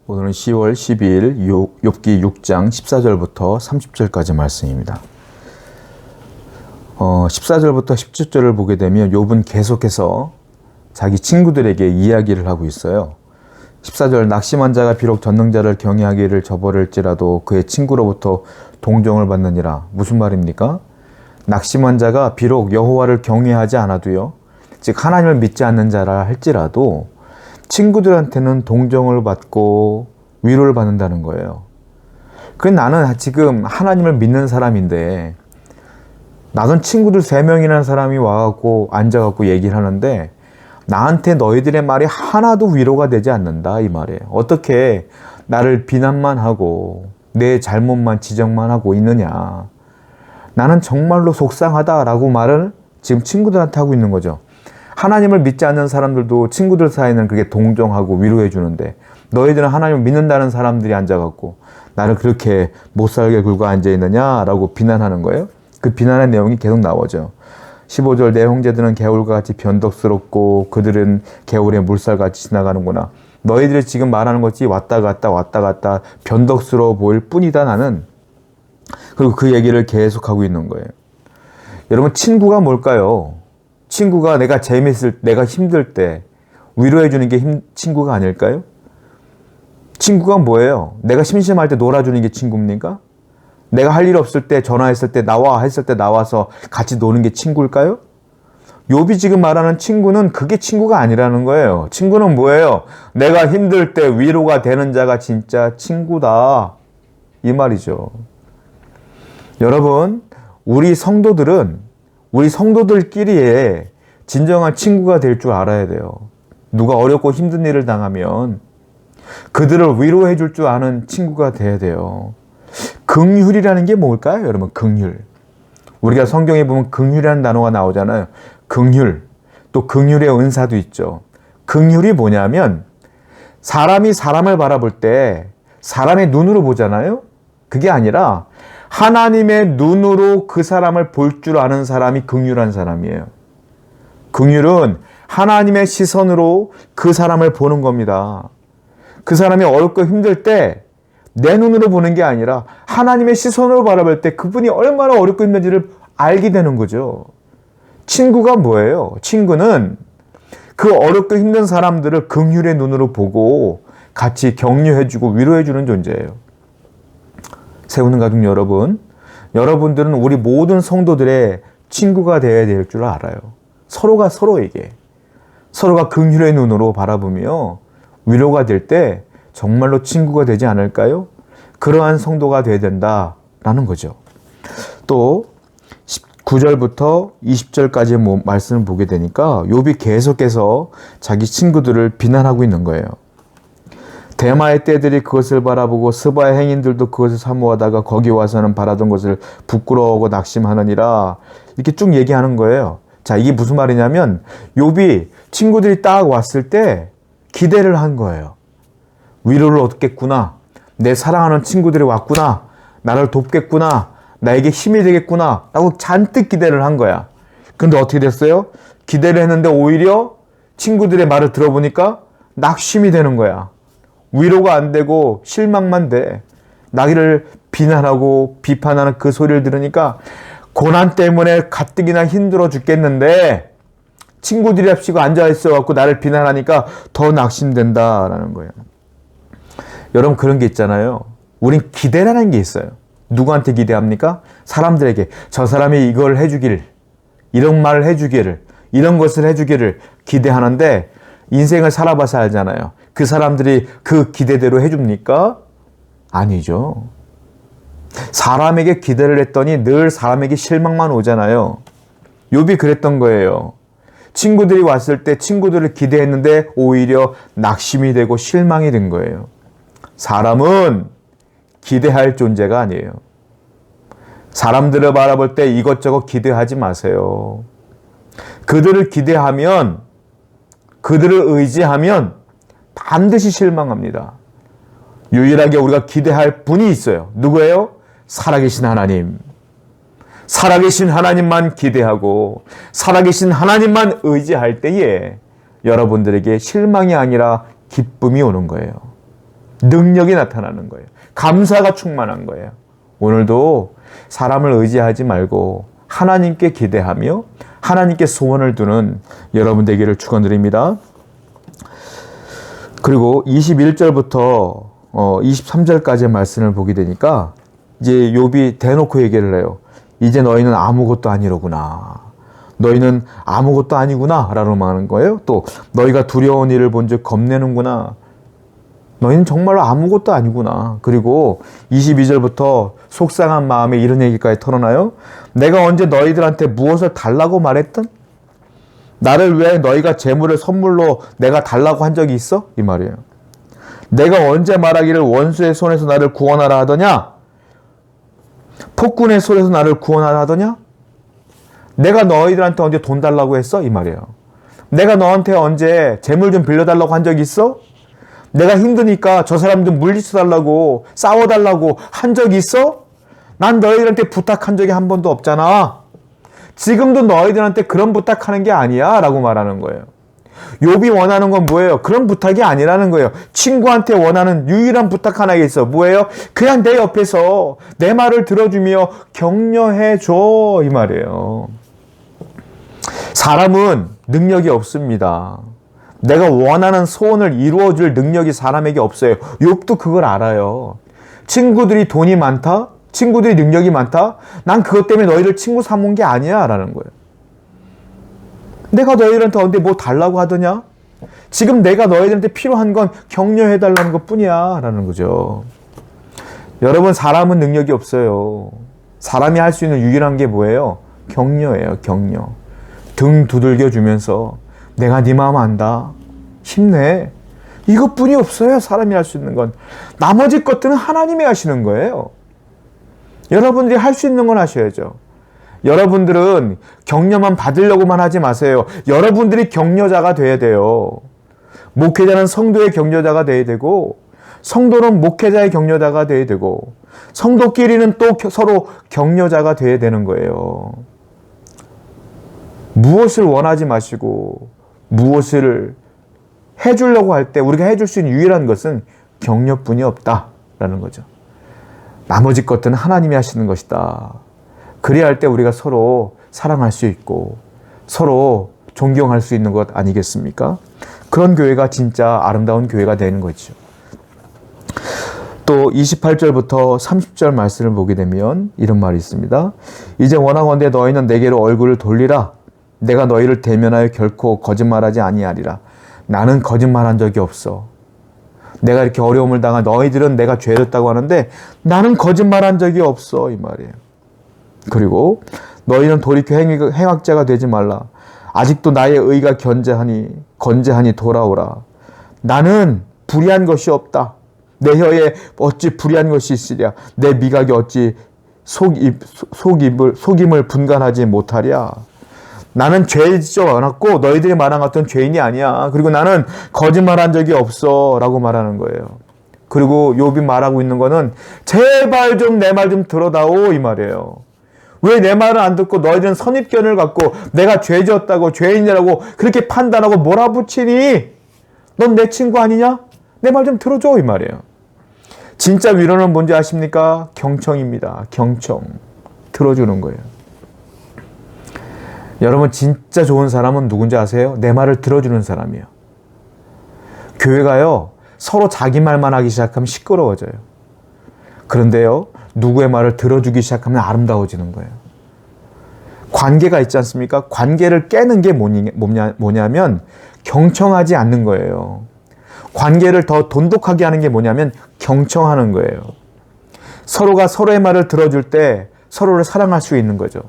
오늘은 10월 12일 욥기 6장 14절부터 30절까지 말씀입니다. 14절부터 17절을 보게 되면 욥은 계속해서 자기 친구들에게 이야기를 하고 있어요. 14절, 낙심한 자가 비록 전능자를 경외하기를 저버릴지라도 그의 친구로부터 동정을 받느니라. 무슨 말입니까? 낙심한 자가 비록 여호와를 경외하지 않아도요, 즉 하나님을 믿지 않는 자라 할지라도 친구들한테는 동정을 받고 위로를 받는다는 거예요. 나는 지금 하나님을 믿는 사람인데 나는 친구들 3명이라는 사람이 와갖고 앉아갖고 얘기를 하는데 나한테 너희들의 말이 하나도 위로가 되지 않는다, 이 말이에요. 어떻게 나를 비난만 하고 내 잘못만 지적만 하고 있느냐. 나는 정말로 속상하다라고 말을 지금 친구들한테 하고 있는 거죠. 하나님을 믿지 않는 사람들도 친구들 사이는 그렇게 동정하고 위로해 주는데 너희들은 하나님을 믿는다는 사람들이 앉아갖고 나를 그렇게 못살게 굴고 앉아있느냐라고 비난하는 거예요. 그 비난의 내용이 계속 나오죠. 15절, 내 형제들은 개울과 같이 변덕스럽고 그들은 개울의 물살같이 지나가는구나. 너희들이 지금 말하는 것이 왔다 갔다 변덕스러워 보일 뿐이다, 나는. 그리고 그 얘기를 계속하고 있는 거예요. 여러분, 친구가 뭘까요? 친구가 내가 내가 힘들 때 위로해 주는 게 친구가 아닐까요? 친구가 뭐예요? 내가 심심할 때 놀아주는 게 친구입니까? 내가 할 일 없을 때 전화했을 때 했을 때 나와서 같이 노는 게 친구일까요? 욥이 지금 말하는 친구는 그게 친구가 아니라는 거예요. 친구는 뭐예요? 내가 힘들 때 위로가 되는 자가 진짜 친구다, 이 말이죠. 여러분, 우리 성도들끼리의 진정한 친구가 될 줄 알아야 돼요. 누가 어렵고 힘든 일을 당하면 그들을 위로해 줄 줄 아는 친구가 돼야 돼요. 긍휼이라는 게 뭘까요, 여러분? 긍휼. 우리가 성경에 보면 긍휼이라는 단어가 나오잖아요. 긍휼. 또 긍휼의 은사도 있죠. 긍휼이 뭐냐면 사람이 사람을 바라볼 때 사람의 눈으로 보잖아요. 그게 아니라 하나님의 눈으로 그 사람을 볼 줄 아는 사람이 긍휼한 사람이에요. 긍휼은 하나님의 시선으로 그 사람을 보는 겁니다. 그 사람이 어렵고 힘들 때 내 눈으로 보는 게 아니라 하나님의 시선으로 바라볼 때 그분이 얼마나 어렵고 힘든지를 알게 되는 거죠. 친구가 뭐예요? 친구는 그 어렵고 힘든 사람들을 긍휼의 눈으로 보고 같이 격려해주고 위로해주는 존재예요. 세우는 가족 여러분, 여러분들은 우리 모든 성도들의 친구가 되어야 될 줄 알아요. 서로가 서로가 긍휼의 눈으로 바라보며 위로가 될 때 정말로 친구가 되지 않을까요? 그러한 성도가 되어야 된다라는 거죠. 또 9절부터 20절까지의 말씀을 보게 되니까 욥이 계속해서 자기 친구들을 비난하고 있는 거예요. 대마의 떼들이 그것을 바라보고 스바의 행인들도 그것을 사모하다가 거기 와서는 바라던 것을 부끄러워하고 낙심하느니라, 이렇게 쭉 얘기하는 거예요. 자, 이게 무슨 말이냐면 욥이 친구들이 딱 왔을 때 기대를 한 거예요. 위로를 얻겠구나. 내 사랑하는 친구들이 왔구나. 나를 돕겠구나. 나에게 힘이 되겠구나. 라고 잔뜩 기대를 한 거야. 근데 어떻게 됐어요? 기대를 했는데 오히려 친구들의 말을 들어보니까 낙심이 되는 거야. 위로가 안 되고 실망만 돼. 나를 비난하고 비판하는 그 소리를 들으니까 고난 때문에 가뜩이나 힘들어 죽겠는데 친구들이 합치고 앉아있어갖고 나를 비난하니까 더 낙심된다라는 거예요. 여러분, 그런 게 있잖아요. 우린 기대라는 게 있어요. 누구한테 기대합니까? 사람들에게. 저 사람이 이걸 해주길, 이런 말을 해주기를, 이런 것을 해주기를 기대하는데 인생을 살아봐서 알잖아요. 그 사람들이 그 기대대로 해줍니까? 아니죠. 사람에게 기대를 했더니 늘 사람에게 실망만 오잖아요. 욥이 그랬던 거예요. 친구들이 왔을 때 친구들을 기대했는데 오히려 낙심이 되고 실망이 된 거예요. 사람은 기대할 존재가 아니에요. 사람들을 바라볼 때 이것저것 기대하지 마세요. 그들을 기대하면, 그들을 의지하면 반드시 실망합니다. 유일하게 우리가 기대할 분이 있어요. 누구예요? 살아계신 하나님. 살아계신 하나님만 기대하고 살아계신 하나님만 의지할 때에 여러분들에게 실망이 아니라 기쁨이 오는 거예요. 능력이 나타나는 거예요. 감사가 충만한 거예요. 오늘도 사람을 의지하지 말고 하나님께 기대하며 하나님께 소원을 두는 여러분 되기를 축원드립니다. 그리고 21절부터 23절까지의 말씀을 보게 되니까 이제 욥이 대놓고 얘기를 해요. 이제 너희는 아무것도 아니로구나. 너희는 아무것도 아니구나 라고 말하는 거예요. 또 너희가 두려운 일을 본즉 겁내는구나. 너희는 정말로 아무것도 아니구나. 그리고 22절부터 속상한 마음에 이런 얘기까지 털어놔요. 내가 언제 너희들한테 무엇을 달라고 말했든? 나를 위해 너희가 재물을 선물로 내가 달라고 한 적이 있어? 이 말이에요. 내가 언제 말하기를 원수의 손에서 나를 구원하라 하더냐? 폭군의 손에서 나를 구원하라 하더냐? 내가 너희들한테 언제 돈 달라고 했어? 이 말이에요. 내가 너한테 언제 재물 좀 빌려달라고 한 적이 있어? 내가 힘드니까 저 사람 좀 물리쳐달라고 싸워달라고 한 적이 있어? 난 너희들한테 부탁한 적이 한 번도 없잖아. 지금도 너희들한테 그런 부탁하는 게 아니야 라고 말하는 거예요. 욥이 원하는 건 뭐예요? 그런 부탁이 아니라는 거예요. 친구한테 원하는 유일한 부탁 하나 있어. 뭐예요? 그냥 내 옆에서 내 말을 들어주며 격려해줘 이 말이에요. 사람은 능력이 없습니다. 내가 원하는 소원을 이루어줄 능력이 사람에게 없어요. 욥도 그걸 알아요. 친구들이 돈이 많다? 친구들이 능력이 많다? 난 그것 때문에 너희를 친구 삼은 게 아니야 라는 거예요. 내가 너희들한테 언제 뭐 달라고 하더냐? 지금 내가 너희들한테 필요한 건 격려해달라는 것 뿐이야 라는 거죠. 여러분, 사람은 능력이 없어요. 사람이 할 수 있는 유일한 게 뭐예요? 격려예요. 격려. 등 두들겨 주면서 내가 네 마음 안다. 힘내. 이것뿐이 없어요. 사람이 할 수 있는 건. 나머지 것들은 하나님이 하시는 거예요. 여러분들이 할 수 있는 건 하셔야죠. 여러분들은 격려만 받으려고만 하지 마세요. 여러분들이 격려자가 돼야 돼요. 목회자는 성도의 격려자가 돼야 되고, 성도는 목회자의 격려자가 돼야 되고, 성도끼리는 또 서로 격려자가 돼야 되는 거예요. 무엇을 원하지 마시고 무엇을 해주려고 할 때 우리가 해줄 수 있는 유일한 것은 격려뿐이 없다라는 거죠. 나머지 것들은 하나님이 하시는 것이다. 그래야 할 때 우리가 서로 사랑할 수 있고 서로 존경할 수 있는 것 아니겠습니까? 그런 교회가 진짜 아름다운 교회가 되는 거죠. 또 28절부터 30절 말씀을 보게 되면 이런 말이 있습니다. 이제 원하건대 너희는 내게로 얼굴을 돌리라. 내가 너희를 대면하여 결코 거짓말하지 아니하리라. 나는 거짓말한 적이 없어. 내가 이렇게 어려움을 당한 너희들은 내가 죄졌다고 하는데 나는 거짓말한 적이 없어 이 말이에요. 그리고 너희는 돌이켜 행악자가 되지 말라. 아직도 나의 의가 건재하니 돌아오라. 나는 불의한 것이 없다. 내 혀에 어찌 불의한 것이 있으랴. 내 미각이 어찌 속임을 분간하지 못하랴. 나는 죄지지 않았고 너희들이 말한 같은 죄인이 아니야. 그리고 나는 거짓말한 적이 없어 라고 말하는 거예요. 그리고 욥이 말하고 있는 거는 제발 좀 내 말 좀 들어다오 이 말이에요. 왜 내 말을 안 듣고 너희들은 선입견을 갖고 내가 죄지었다고 죄인이라고 그렇게 판단하고 몰아붙이니? 넌 내 친구 아니냐? 내 말 좀 들어줘 이 말이에요. 진짜 위로는 뭔지 아십니까? 경청입니다. 경청. 들어주는 거예요. 여러분, 진짜 좋은 사람은 누군지 아세요? 내 말을 들어주는 사람이에요. 교회가요, 서로 자기 말만 하기 시작하면 시끄러워져요. 그런데요, 누구의 말을 들어주기 시작하면 아름다워지는 거예요. 관계가 있지 않습니까? 관계를 깨는 게 뭐냐면 경청하지 않는 거예요. 관계를 더 돈독하게 하는 게 뭐냐면 경청하는 거예요. 서로가 서로의 말을 들어줄 때 서로를 사랑할 수 있는 거죠.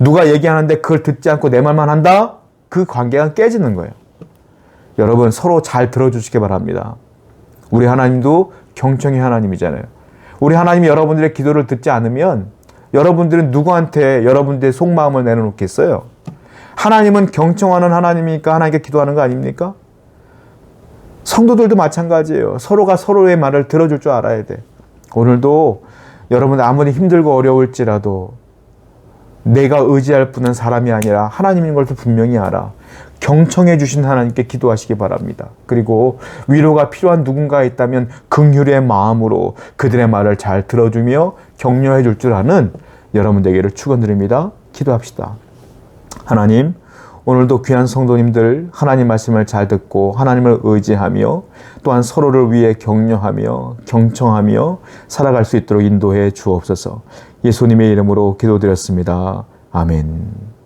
누가 얘기하는데 그걸 듣지 않고 내 말만 한다? 그 관계가 깨지는 거예요. 여러분, 서로 잘 들어주시기 바랍니다. 우리 하나님도 경청의 하나님이잖아요. 우리 하나님이 여러분들의 기도를 듣지 않으면 여러분들은 누구한테 여러분들의 속마음을 내려놓겠어요? 하나님은 경청하는 하나님이니까 하나님께 기도하는 거 아닙니까? 성도들도 마찬가지예요. 서로가 서로의 말을 들어줄 줄 알아야 돼. 오늘도 여러분들 아무리 힘들고 어려울지라도 내가 의지할 분은 사람이 아니라 하나님인 것을 분명히 알아. 경청해 주신 하나님께 기도하시기 바랍니다. 그리고 위로가 필요한 누군가 있다면 긍휼의 마음으로 그들의 말을 잘 들어주며 격려해 줄 줄 아는 여러분 되기를 축원드립니다. 기도합시다. 하나님, 오늘도 귀한 성도님들 하나님 말씀을 잘 듣고 하나님을 의지하며 또한 서로를 위해 격려하며 경청하며 살아갈 수 있도록 인도해 주옵소서. 예수님의 이름으로 기도드렸습니다. 아멘.